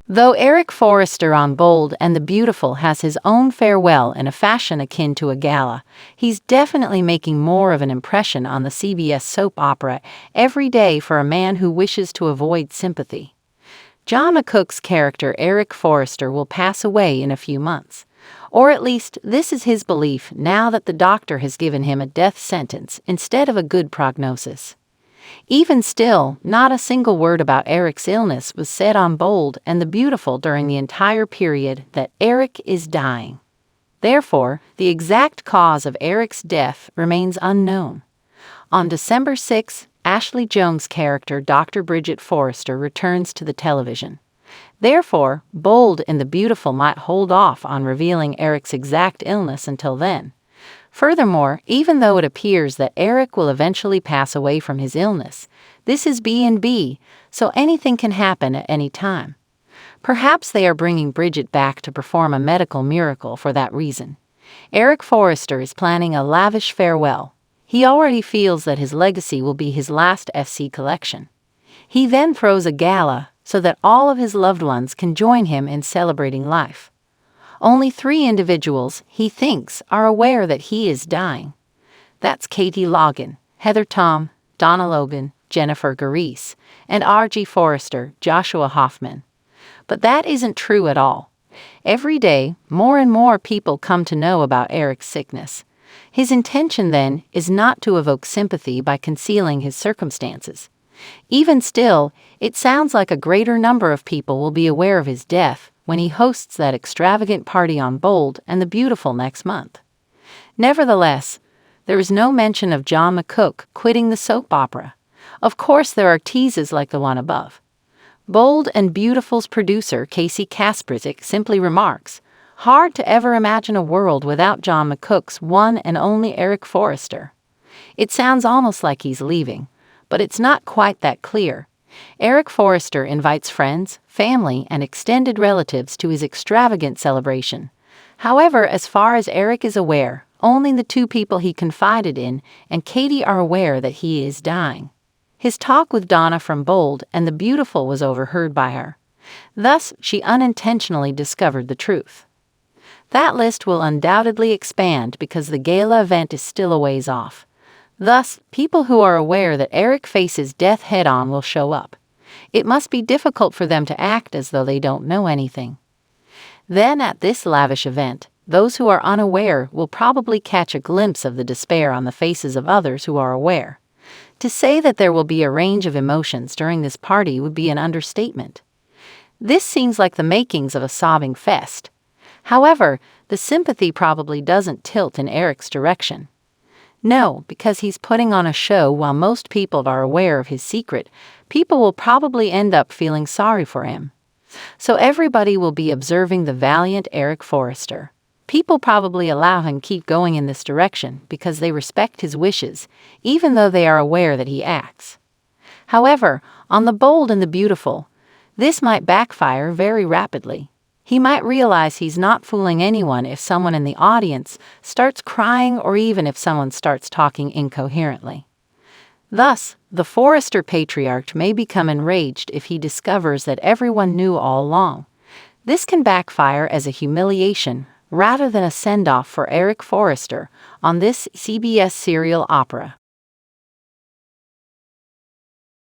Though Eric Forrester on Bold and the Beautiful has his own farewell in a fashion akin to a gala, he's definitely making more of an impression on the CBS soap opera every day for a man who wishes to avoid sympathy. John McCook's character Eric Forrester will pass away in a few months. Or at least this is his belief now that the doctor has given him a death sentence instead of a good prognosis. Even still, not a single word about Eric's illness was said on Bold and the Beautiful during the entire period that Eric is dying. Therefore, the exact cause of Eric's death remains unknown. On December 6, Ashley Jones' character Dr. Bridget Forrester returns to the television. Therefore, Bold and the Beautiful might hold off on revealing Eric's exact illness until then. Furthermore, even though it appears that Eric will eventually pass away from his illness, this is B&B, so anything can happen at any time. Perhaps they are bringing Bridget back to perform a medical miracle for that reason. Eric Forrester is planning a lavish farewell. He already feels that his legacy will be his last FC collection. He then throws a gala so that all of his loved ones can join him in celebrating life. Only 3 individuals, he thinks, are aware that he is dying. That's Katie Logan, Heather Tom, Donna Logan, Jennifer Gareese, and R.G. Forrester, Joshua Hoffman. But that isn't true at all. Every day, more and more people come to know about Eric's sickness. His intention, then, is not to evoke sympathy by concealing his circumstances. Even still, it sounds like a greater number of people will be aware of his death when he hosts that extravagant party on Bold and the Beautiful next month. Nevertheless, there is no mention of John McCook quitting the soap opera. Of course, there are teases like the one above. Bold and Beautiful's producer Casey Kasprzyk simply remarks, "Hard to ever imagine a world without John McCook's one and only Eric Forrester." It sounds almost like he's leaving, but it's not quite that clear. Eric Forrester invites friends, family, and extended relatives to his extravagant celebration. However, as far as Eric is aware, only the 2 people he confided in and Katie are aware that he is dying. His talk with Donna from Bold and the Beautiful was overheard by her. Thus, she unintentionally discovered the truth. That list will undoubtedly expand because the gala event is still a ways off. Thus, people who are aware that Eric faces death head-on will show up. It must be difficult for them to act as though they don't know anything. Then, at this lavish event, those who are unaware will probably catch a glimpse of the despair on the faces of others who are aware. To say that there will be a range of emotions during this party would be an understatement. This seems like the makings of a sobbing fest. However, the sympathy probably doesn't tilt in Eric's direction. No, because he's putting on a show while most people are aware of his secret, people will probably end up feeling sorry for him. So everybody will be observing the valiant Eric Forrester. People probably allow him keep going in this direction because they respect his wishes, even though they are aware that he acts. However, on the Bold and the Beautiful, this might backfire very rapidly. He might realize he's not fooling anyone if someone in the audience starts crying or even if someone starts talking incoherently. Thus, the Forrester patriarch may become enraged if he discovers that everyone knew all along. This can backfire as a humiliation rather than a send-off for Eric Forrester on this CBS serial opera.